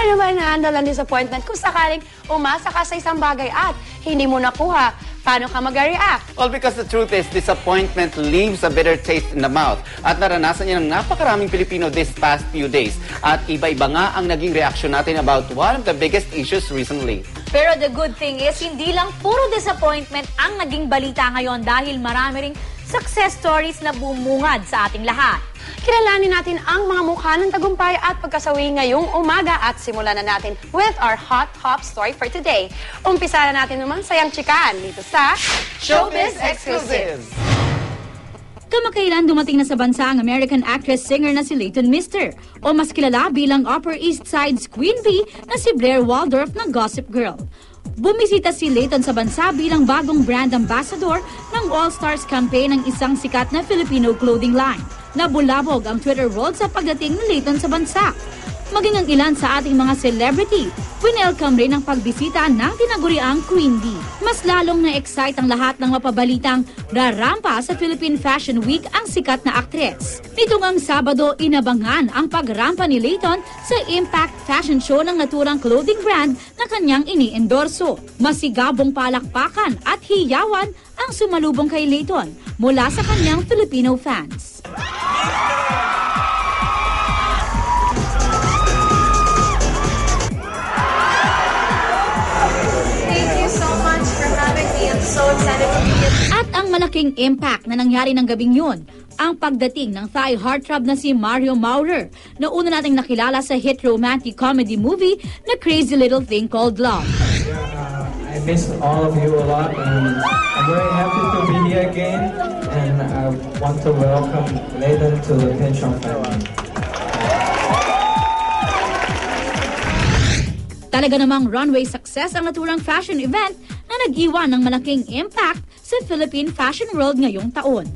Paano ba na-handle ang disappointment kung sakaling umasa ka sa isang bagay at hindi mo nakuha? Paano ka mag-react? Well, because the truth is, disappointment leaves a bitter taste in the mouth. At naranasan niya ng napakaraming Pilipino this past few days. At iba-iba nga ang naging reaction natin about one of the biggest issues recently. Pero the good thing is, hindi lang puro disappointment ang naging balita ngayon dahil marami ring success stories na bumungad sa ating lahat. Kilalanin natin ang mga mukha ng tagumpay at pagkasawi ngayong umaga at simulan na natin with our hot top story for today. Umpisa na natin naman sayang chikaan dito sa Showbiz Exclusive. Kamakailan dumating na sa bansa ang American actress-singer na si Leighton Mister o mas kilala bilang Upper East Side's Queen Bee na si Blair Waldorf ng Gossip Girl. Bumisita si Leighton sa bansa bilang bagong brand ambassador ng All-Stars campaign ng isang sikat na Filipino clothing line. Nabulabog ang Twitter world sa pagdating ni Leighton sa bansa. Maging ang ilan sa ating mga celebrity, winelcome rin ang pagbisita ng tinaguriang Queen Bee. Mas lalong na-excite ang lahat ng mapabalitang rarampa sa Philippine Fashion Week ang sikat na aktres. Nitong ang Sabado, inabangan ang pagrampa ni Leighton sa Impact Fashion Show ng naturang clothing brand na kanyang ini-endorso. Masigabong palakpakan at hiyawan ang sumalubong kay Leighton mula sa kanyang Filipino fans. So excited to be here. At ang malaking impact na nangyari ng gabing yun, ang pagdating ng Thai heartthrob na si Mario Maurer na una nating nakilala sa hit romantic comedy movie na Crazy Little Thing Called Love. I miss all of you a lot and I'm very happy to be here again and I want to welcome Leighton to the Pension family. Talaga namang runway success ang naturang fashion event na nag-iwan ng malaking impact sa Philippine fashion world ngayong taon.